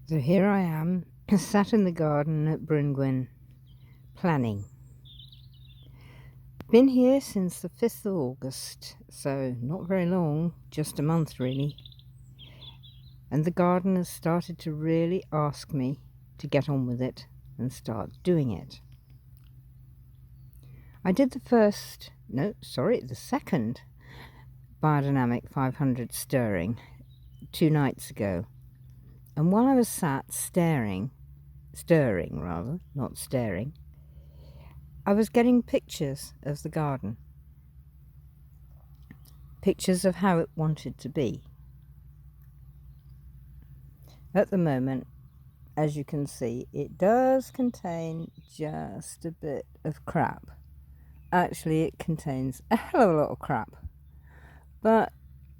So here I am, sat in the garden at Bryngwyn, planning. Been here since the 5th of August, so not very long, just a month really. And the garden has started to really ask me to get on with it and start doing it. I did the second biodynamic 500 stirring 2 nights ago. And while I was sat stirring, not staring, I was getting pictures of the garden. Pictures of how it wanted to be. At the moment, as you can see, it does contain just a bit of crap. Actually, it contains a hell of a lot of crap. But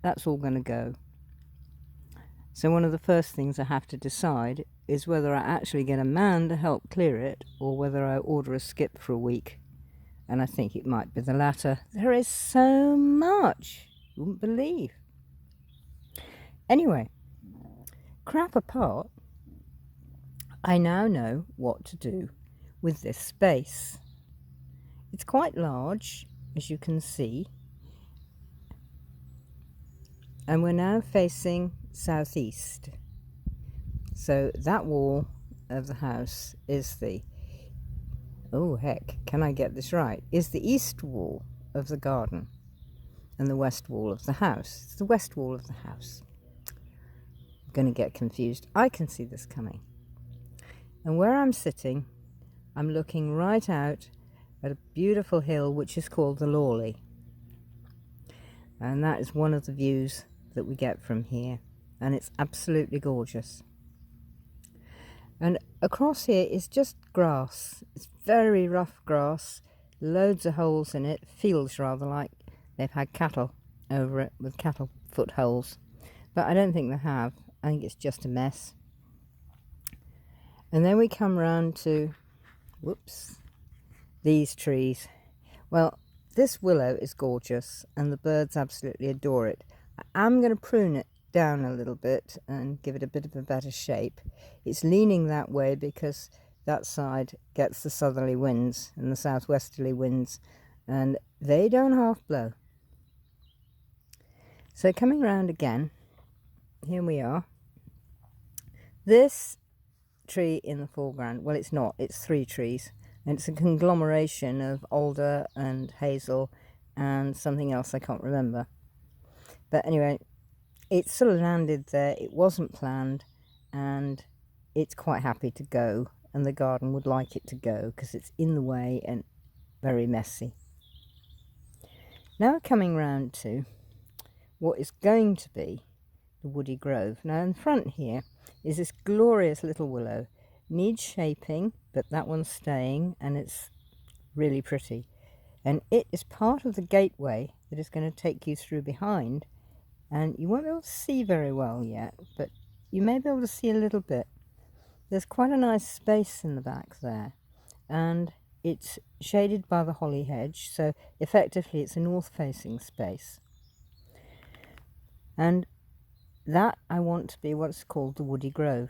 that's all going to go. So one of the first things I have to decide is whether I actually get a man to help clear it or whether I order a skip for a week. And I think it might be the latter. There is so much. You wouldn't believe. Anyway, crap apart, I now know what to do with this space. It's quite large, as you can see, and we're now facing southeast. So that wall of the house is the, oh heck, can I get this right, is the east wall of the garden, and the west wall of the house. It's the west wall of the house. I'm going to get confused. I can see this coming. And where I'm sitting, I'm looking right out at a beautiful hill which is called the Lawley. And that is one of the views that we get from here. And it's absolutely gorgeous. And across here is just grass. It's very rough grass, loads of holes in it. Feels rather like they've had cattle over it with cattle footholes. But I don't think they have. I think it's just a mess. And then we come round to, these trees. Well, this willow is gorgeous and the birds absolutely adore it. I'm going to prune it down a little bit and give it a bit of a better shape. It's leaning that way because that side gets the southerly winds and the southwesterly winds, and they don't half blow. So coming round again, here we are. This tree in the foreground, well, it's not, it's 3 trees, and it's a conglomeration of alder and hazel and something else I can't remember. But anyway, it sort of landed there. It wasn't planned, and it's quite happy to go, and the garden would like it to go because it's in the way and very messy. Now we're coming round to what is going to be the woody grove. Now in front here is this glorious little willow. Needs shaping, but that one's staying, and it's really pretty. And it is part of the gateway that is going to take you through behind, and you won't be able to see very well yet, but you may be able to see a little bit. There's quite a nice space in the back there, and it's shaded by the holly hedge, so effectively it's a north-facing space. And that I want to be what's called the woody grove.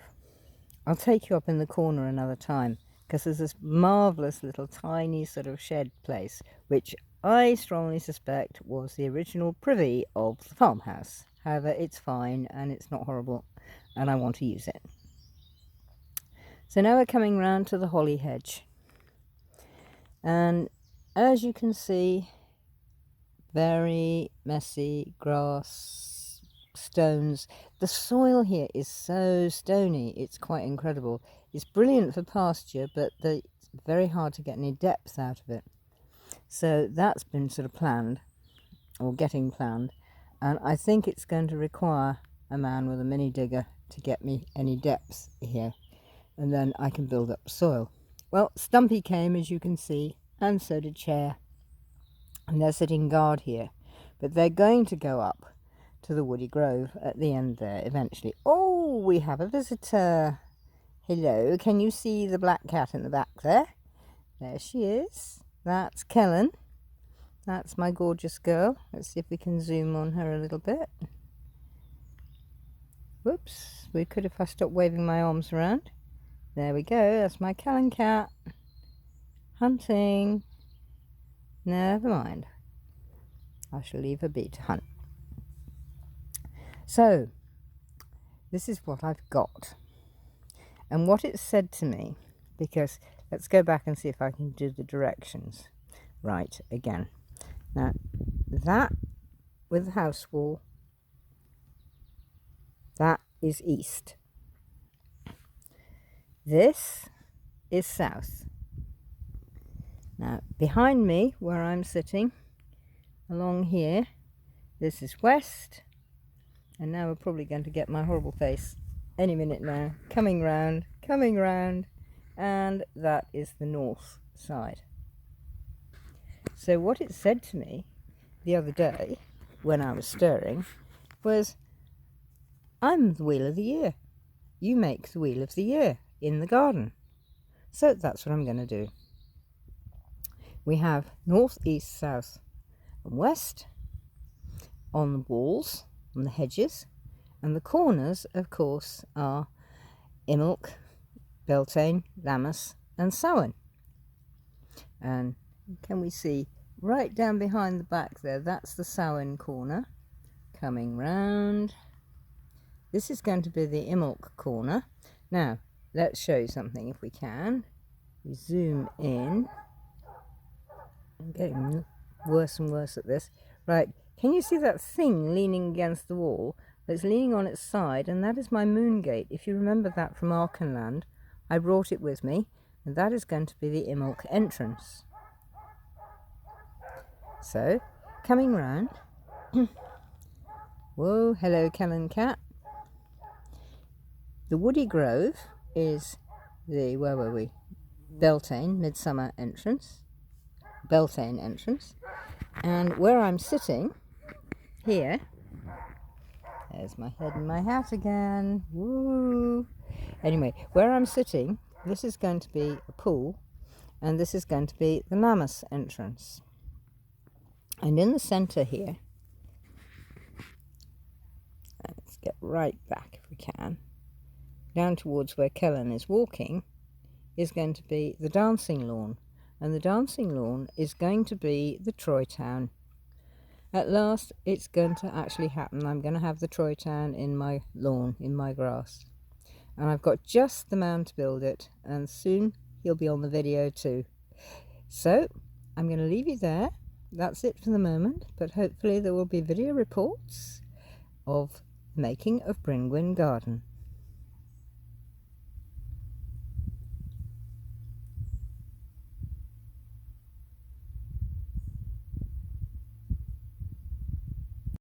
I'll take you up in the corner another time, because there's this marvellous little tiny sort of shed place, which I strongly suspect was the original privy of the farmhouse. However, it's fine and it's not horrible, and I want to use it. So now we're coming round to the holly hedge. And as you can see, very messy grass, stones. The soil here is so stony, it's quite incredible. It's brilliant for pasture, but it's very hard to get any depth out of it. So that's been sort of planned, or getting planned, and I think it's going to require a man with a mini digger to get me any depth here, and then I can build up soil. Well, Stumpy came, as you can see, and so did Chair, and they're sitting guard here, but they're going to go up to the woody grove at the end there eventually. Oh, we have a visitor. Hello, can you see the black cat in the back there? There she is. That's Kellen. That's my gorgeous girl. Let's see if we can zoom on her a little bit. Whoops, we could if I stopped waving my arms around. There we go, that's my Callan cat. Hunting. Never mind. I shall leave her be to hunt. So, this is what I've got. And what it said to me, because let's go back and see if I can do the directions right again. Now, that with the house wall, that is east. This is south. Now, behind me, where I'm sitting, along here, this is west. And now we're probably going to get my horrible face any minute now. Coming round, and that is the north side. So what it said to me the other day, when I was stirring, was, I'm the wheel of the year. You make the wheel of the year in the garden. So that's what I'm going to do. We have north, east, south and west on the walls, on the hedges, and the corners, of course, are Imilk, Beltane, Lammas and Samhain. And can we see right down behind the back there, that's the Samhain corner. Coming round. This is going to be the Imilk corner. Now, let's show you something if we can. We zoom in. I'm getting worse and worse at this. Right, can you see that thing leaning against the wall? It's leaning on its side, and that is my moon gate. If you remember that from Arkenland, I brought it with me, and that is going to be the Imilk entrance. So, coming round. Whoa, hello Callan cat. The woody grove is the, where were we? Beltane, midsummer entrance. Beltane entrance. And where I'm sitting, here, there's my head in my hat again. Woo! Anyway, where I'm sitting, this is going to be a pool, and this is going to be the Lammas entrance. And in the centre here, let's get right back if we can, down towards where Kellen is walking, is going to be the dancing lawn. And the dancing lawn is going to be the Troy Town. At last, it's going to actually happen. I'm going to have the Troy Town in my lawn, in my grass. And I've got just the man to build it, and soon he'll be on the video too. So, I'm going to leave you there. That's it for the moment, but hopefully there will be video reports of the making of Bryngwyn Gaarden.